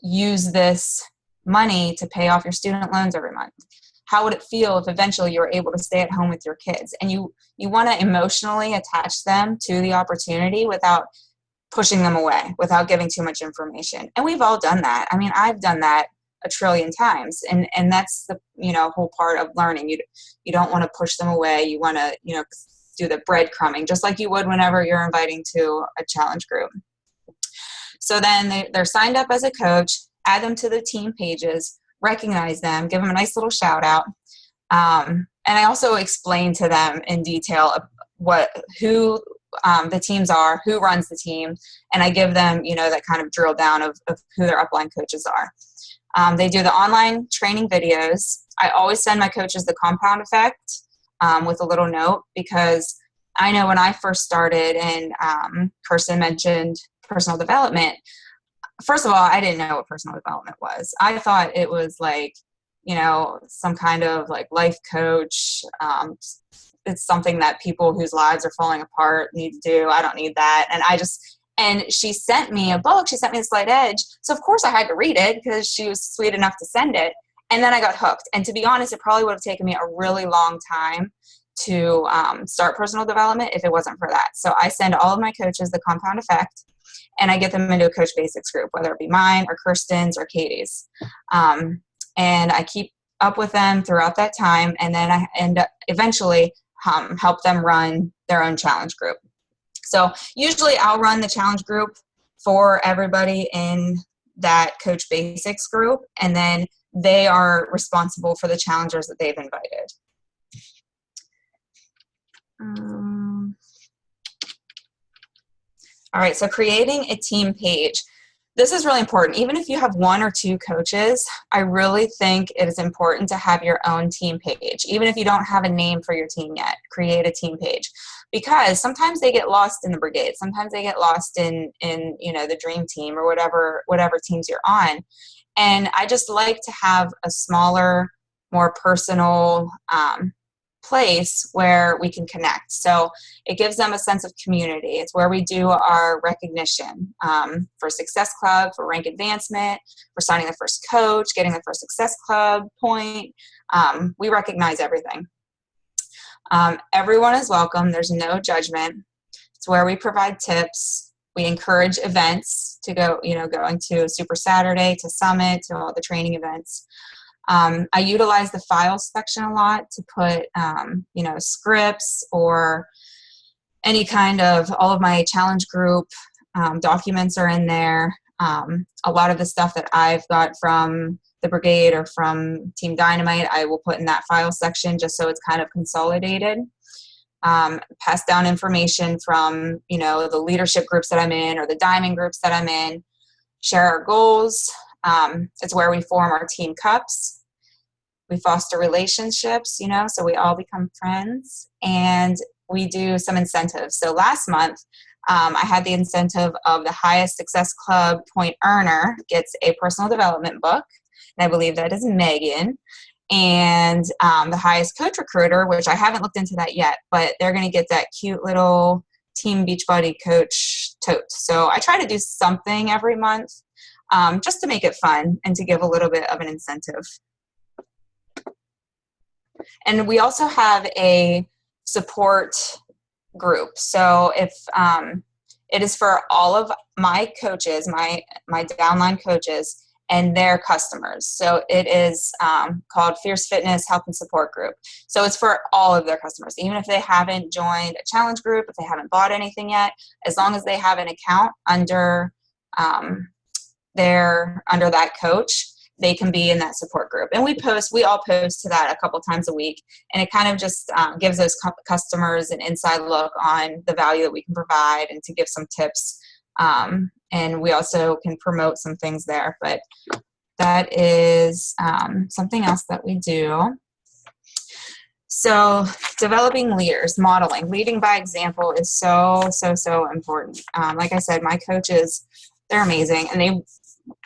use this money to pay off your student loans every month? How would it feel if eventually you were able to stay at home with your kids? And you want to emotionally attach them to the opportunity without pushing them away, without giving too much information. And we've all done that. I mean, I've done that a trillion times. And that's the, whole part of learning. You don't want to push them away. You want to, do the breadcrumbing, just like you would whenever you're inviting to a challenge group. So then they're signed up as a coach, add them to the team pages, recognize them, give them a nice little shout out. And I also explain to them in detail who the teams are, who runs the team, and I give them, that kind of drill down of who their upline coaches are. They do the online training videos. I always send my coaches the compound effect with a little note, because I know when I first started, and Kirsten mentioned personal development. First of all, I didn't know what personal development was. I thought it was like, some kind of like life coach. It's something that people whose lives are falling apart need to do. I don't need that. And she sent me a book. She sent me The Slight Edge. So of course I had to read it because she was sweet enough to send it. And then I got hooked. And to be honest, it probably would have taken me a really long time to start personal development if it wasn't for that. So I send all of my coaches the compound effect, and I get them into a Coach Basics group, whether it be mine or Kirsten's or Katie's. And I keep up with them throughout that time. And then I end up eventually help them run their own challenge group. So usually I'll run the challenge group for everybody in that Coach Basics group. And then they are responsible for the challengers that they've invited. All right, so creating a team page. This is really important. Even if you have one or two coaches, I really think it is important to have your own team page. Even if you don't have a name for your team yet, create a team page. Because sometimes they get lost in the brigade. Sometimes they get lost in the dream team or whatever teams you're on. And I just like to have a smaller, more personal place where we can connect. So it gives them a sense of community. It's where we do our recognition for Success Club, for rank advancement, for signing the first coach, getting the first Success Club point. We recognize everything. Everyone is welcome. There's no judgment. It's where we provide tips. We encourage events to go, going to Super Saturday, to Summit, to all the training events. I utilize the files section a lot to put, scripts or any kind of, all of my challenge group documents are in there. A lot of the stuff that I've got from the brigade or from Team Dynamite, I will put in that file section just so it's kind of consolidated. Pass down information from, the leadership groups that I'm in or the diamond groups that I'm in, share our goals. It's where we form our team cups. We foster relationships, so we all become friends, and we do some incentives. So last month, I had the incentive of the highest success club point earner gets a personal development book, and I believe that is Megan. And the highest coach recruiter, which I haven't looked into that yet, but they're going to get that cute little Team Beachbody coach tote. So I try to do something every month just to make it fun and to give a little bit of an incentive. And we also have a support group. So if it is for all of my coaches, my downline coaches, and their customers. So it is called Fierce Fitness Help and Support Group. So it's for all of their customers, even if they haven't joined a challenge group, if they haven't bought anything yet, as long as they have an account under that coach, they can be in that support group. And we all post to that a couple times a week. And it kind of just gives those customers an inside look on the value that we can provide and to give some tips. And we also can promote some things there. But that is something else that we do. So developing leaders, modeling, leading by example is so, so, so important. Like I said, my coaches, they're amazing, and they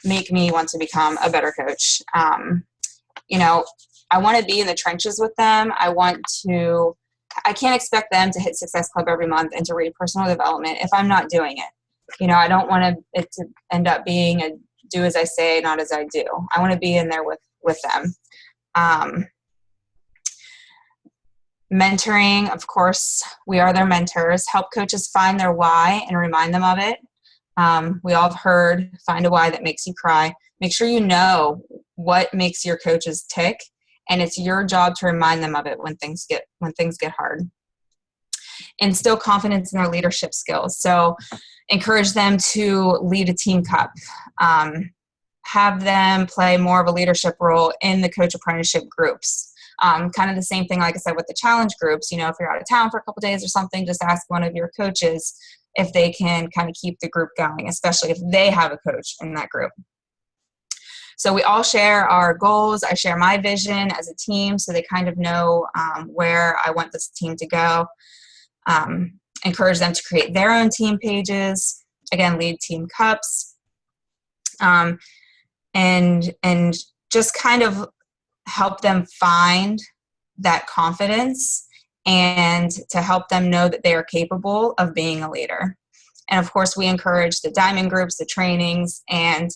make me want to become a better coach. I want to be in the trenches with them. I can't expect them to hit Success Club every month and to read personal development if I'm not doing it. I don't want it to end up being a do as I say, not as I do. I want to be in there with them. Mentoring, of course, we are their mentors. Help coaches find their why and remind them of it. We all have heard, find a why that makes you cry. Make sure you know what makes your coaches tick, and it's your job to remind them of it when things get hard. Instill confidence in their leadership skills. So encourage them to lead a team cup. Have them play more of a leadership role in the coach apprenticeship groups. Kind of the same thing, like I said, with the challenge groups. If you're out of town for a couple days or something, just ask one of your coaches if they can kind of keep the group going, especially if they have a coach in that group. So we all share our goals. I share my vision as a team, so they kind of know where I want this team to go. Encourage them to create their own team pages. Again, lead team cups. And just kind of help them find that confidence and to help them know that they are capable of being a leader. And of course, we encourage the diamond groups, the trainings, and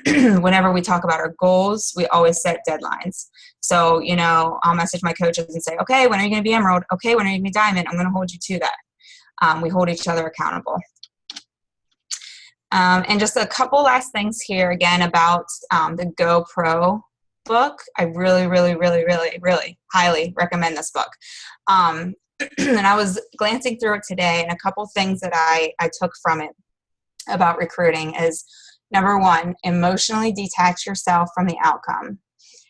whenever we talk about our goals, we always set deadlines. So, I'll message my coaches and say, okay, when are you going to be emerald? Okay, when are you going to be diamond? I'm going to hold you to that. We hold each other accountable. And just a couple last things here again about the GoPro book. I really, really, really, really, really highly recommend this book. And I was glancing through it today, and a couple things that I took from it about recruiting is, number one, emotionally detach yourself from the outcome.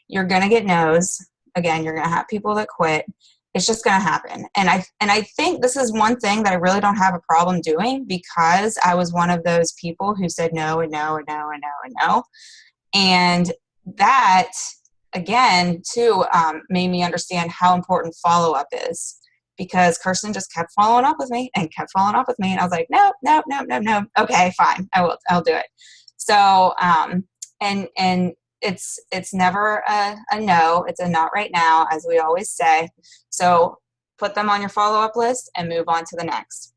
You're going to get no's. Again, you're going to have people that quit. It's just going to happen. And I think this is one thing that I really don't have a problem doing, because I was one of those people who said no and no and no and no and no. And that, again, too, made me understand how important follow-up is, because Kirsten just kept following up with me and kept following up with me. And I was like, no. Okay, fine. I'll do it. So, and it's never a no, it's a not right now, as we always say. So put them on your follow-up list and move on to the next.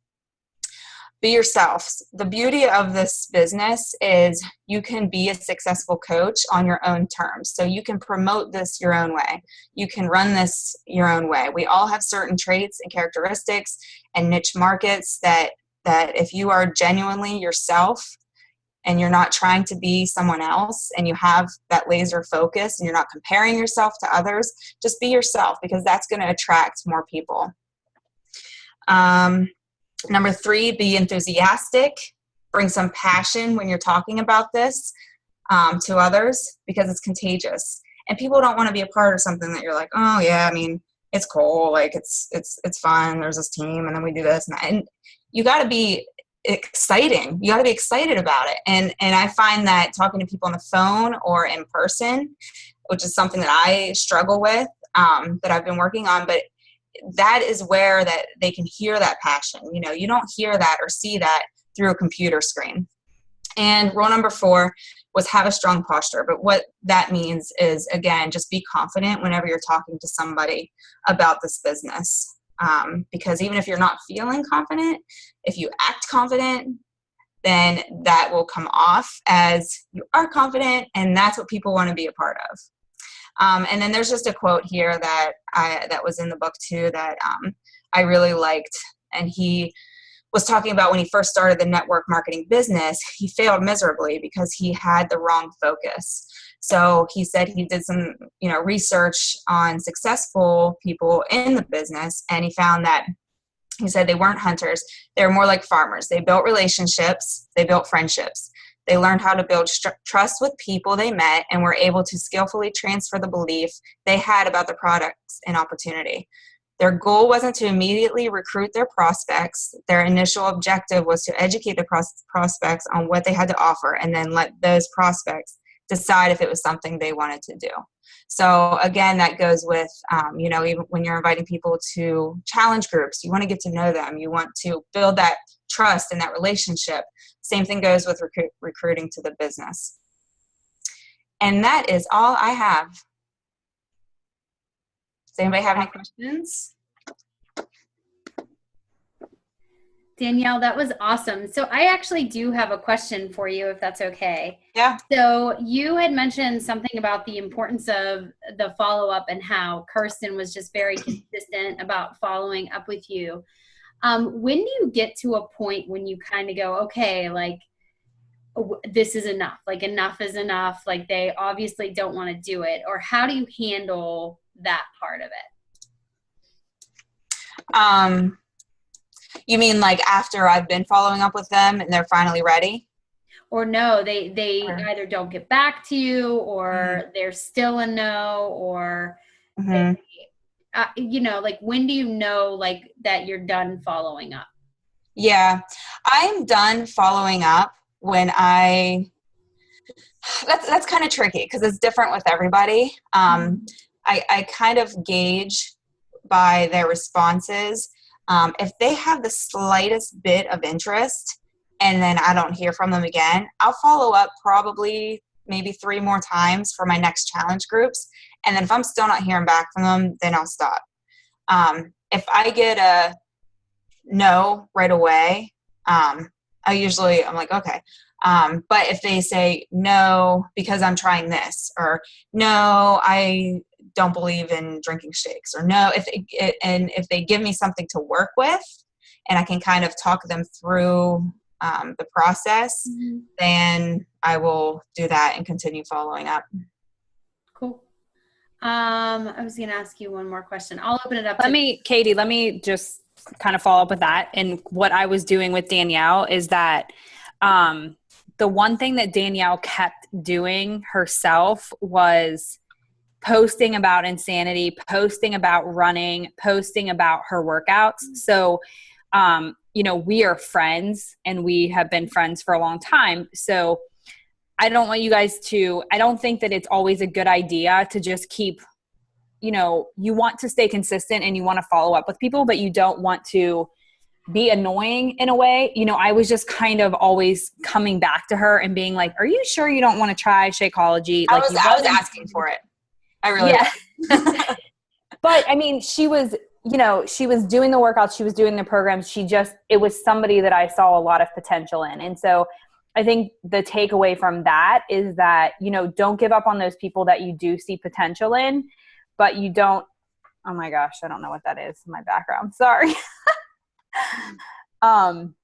Be yourself. The beauty of this business is you can be a successful coach on your own terms. So you can promote this your own way. You can run this your own way. We all have certain traits and characteristics and niche markets that if you are genuinely yourself, and you're not trying to be someone else, and you have that laser focus, and you're not comparing yourself to others, just be yourself, because that's going to attract more people. Number 3, be enthusiastic. bring some passion when you're talking about this to others, because it's contagious. And people don't want to be a part of something that you're like, oh yeah, I mean, it's cool, like it's fun, there's this team, and then we do this and that. And you got to be exciting. You got to be excited about it. And I find that talking to people on the phone or in person, which is something that I struggle with, that I've been working on, but that is where that they can hear that passion. You know, you don't hear that or see that through a computer screen. And rule number 4 was have a strong posture. But what that means is, again, just be confident whenever you're talking to somebody about this business. Because even if you're not feeling confident, if you act confident, then that will come off as you are confident, and that's what people want to be a part of. And then there's just a quote here that was in the book too that I really liked, and he was talking about when he first started the network marketing business, he failed miserably because he had the wrong focus. So he said he did some, research on successful people in the business, and he found that he said they weren't hunters. They were more like farmers. They built relationships. They built friendships. They learned how to build trust with people they met and were able to skillfully transfer the belief they had about the products and opportunity. Their goal wasn't to immediately recruit their prospects. Their initial objective was to educate the prospects on what they had to offer, and then let those prospects decide if it was something they wanted to do. So again, that goes with, even when you're inviting people to challenge groups, you want to get to know them. You want to build that trust and that relationship. Same thing goes with recruiting to the business. And that is all I have. Does anybody have any questions? Danielle, that was awesome. So I actually do have a question for you, if that's okay. Yeah. So you had mentioned something about the importance of the follow-up and how Kirsten was just very consistent about following up with you. When do you get to a point when you kind of go, okay, like, this is enough, like enough is enough, like they obviously don't want to do it, or how do you handle that part of it? You mean like after I've been following up with them and they're finally ready? Or no, they either don't get back to you, or they're still a no, or they, like when do you know like that you're done following up? Yeah, I'm done following up when that's kind of tricky because it's different with everybody. I kind of gauge by their responses. If they have the slightest bit of interest and then I don't hear from them again, I'll follow up probably maybe 3 more times for my next challenge groups. And then if I'm still not hearing back from them, then I'll stop. If I get a no right away, I'm like, okay. But if they say no, because I'm trying this, or no, I don't believe in drinking shakes, or no, if they give me something to work with and I can kind of talk them through the process, then I will do that and continue following up. Cool. I was going to ask you one more question. I'll open it up. Katie, let me just kind of follow up with that. And what I was doing with Danielle is that the one thing that Danielle kept doing herself was posting about insanity, posting about running, posting about her workouts. So, we are friends and we have been friends for a long time. So I don't want you guys I don't think that it's always a good idea to just keep, you want to stay consistent and you want to follow up with people, but you don't want to be annoying in a way. I was just kind of always coming back to her and being like, are you sure you don't want to try Shakeology? I was asking for it. I really was. But I mean, she was doing the workouts, she was doing the programs. It was somebody that I saw a lot of potential in. And so I think the takeaway from that is that, don't give up on those people that you do see potential in, but you don't, oh my gosh, I don't know what that is in my background. Sorry. Can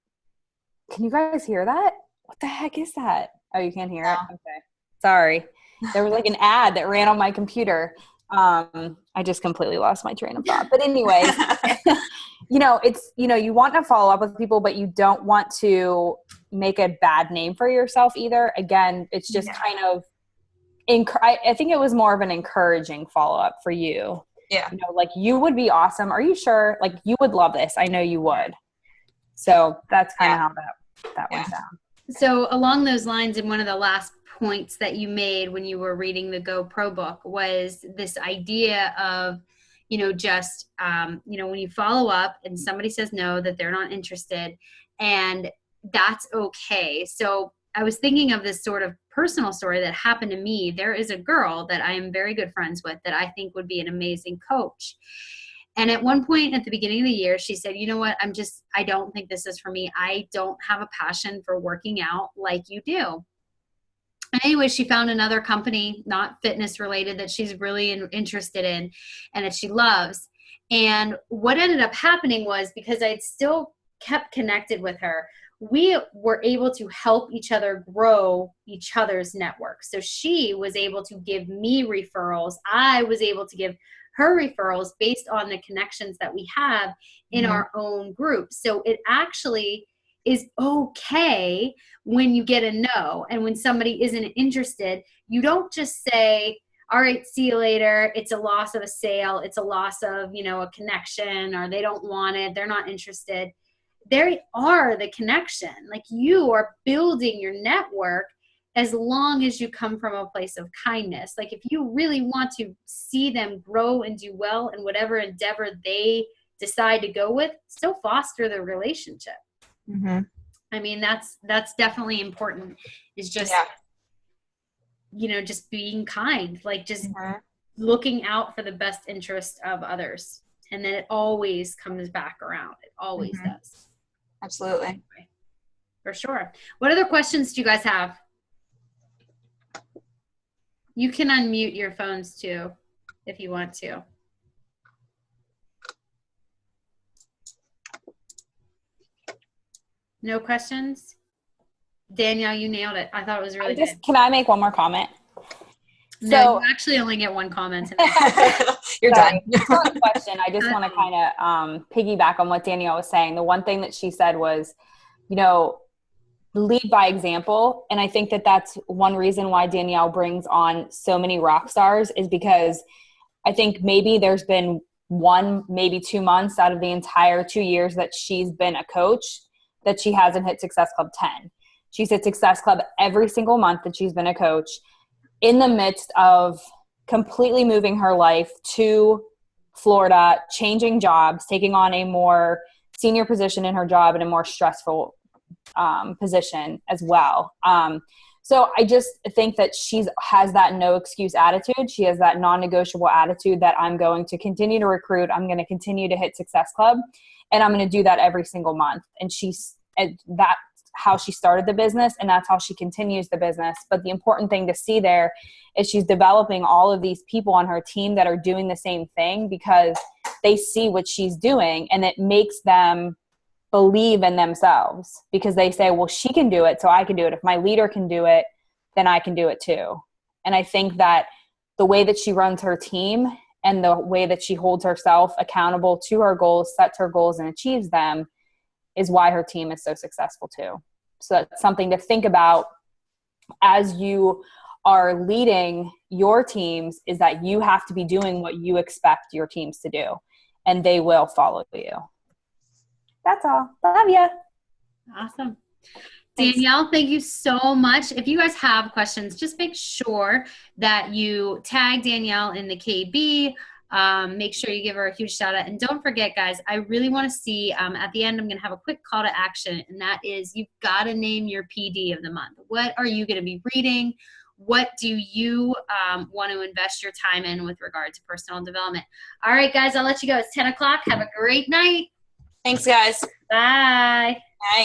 you guys hear that? What the heck is that? Oh, you can't hear it? Okay. Sorry. There was like an ad that ran on my computer. I just completely lost my train of thought. But anyway, you want to follow up with people, but you don't want to make a bad name for yourself either. Again, it's just kind of, I think it was more of an encouraging follow-up for you. Yeah. You know, like, you would be awesome. Are you sure? Like, you would love this. I know you would. So that's kind of how that went down. So along those lines, and one of the last points that you made when you were reading the Go Pro book was this idea of, just, when you follow up and somebody says no, that they're not interested, and that's okay. So I was thinking of this sort of personal story that happened to me. There is a girl that I am very good friends with that I think would be an amazing coach. And at one point at the beginning of the year, she said, you know what, I don't think this is for me. I don't have a passion for working out like you do. And anyway, she found another company, not fitness related, that she's really interested in and that she loves. And what ended up happening was, because I had still kept connected with her, we were able to help each other grow each other's network. So she was able to give me referrals. I was able to give her referrals based on the connections that we have in our own group. So it actually is okay when you get a no, and when somebody isn't interested, you don't just say, all right, see you later. It's a loss of a sale. It's a loss of, a connection, or they don't want it. They're not interested. They are the connection. Like, you are building your network as long as you come from a place of kindness. Like, if you really want to see them grow and do well in whatever endeavor they decide to go with, still foster the relationship. Mm-hmm. I mean, that's definitely important, is just, just being kind, like just looking out for the best interest of others. And then it always comes back around. It always does. Absolutely. Anyway, for sure. What other questions do you guys have? You can unmute your phones too, if you want to. No questions? Danielle, you nailed it. I thought it was really good. Can I make one more comment? No, you actually only get one comment. You're done. It's not a question. I just want to kind of piggyback on what Danielle was saying. The one thing that she said was, lead by example. And I think that that's one reason why Danielle brings on so many rock stars, is because I think maybe there's been 1, maybe 2 months out of the entire 2 years that she's been a coach that she hasn't hit Success Club 10. She's hit Success Club every single month that she's been a coach, in the midst of completely moving her life to Florida, changing jobs, taking on a more senior position in her job and a more stressful position as well. So I just think that has that no excuse attitude. She has that non-negotiable attitude that I'm going to continue to recruit. I'm going to continue to hit Success Club, and I'm going to do that every single month. And that's how she started the business, and that's how she continues the business. But the important thing to see there is she's developing all of these people on her team that are doing the same thing, because they see what she's doing, and it makes them believe in themselves, because they say, well, she can do it, so I can do it. If my leader can do it, then I can do it too. And I think that the way that she runs her team and the way that she holds herself accountable to her goals, sets her goals, and achieves them is why her team is so successful too. So that's something to think about as you are leading your teams, is that you have to be doing what you expect your teams to do, and they will follow you. That's all. Love you. Awesome. Danielle, thank you so much. If you guys have questions, just make sure that you tag Danielle in the KB. Make sure you give her a huge shout out. And don't forget, guys, I really want to see, at the end, I'm going to have a quick call to action. And that is, you've got to name your PD of the month. What are you going to be reading? What do you want to invest your time in with regard to personal development? All right, guys, I'll let you go. It's 10 o'clock. Have a great night. Thanks, guys. Bye. Bye.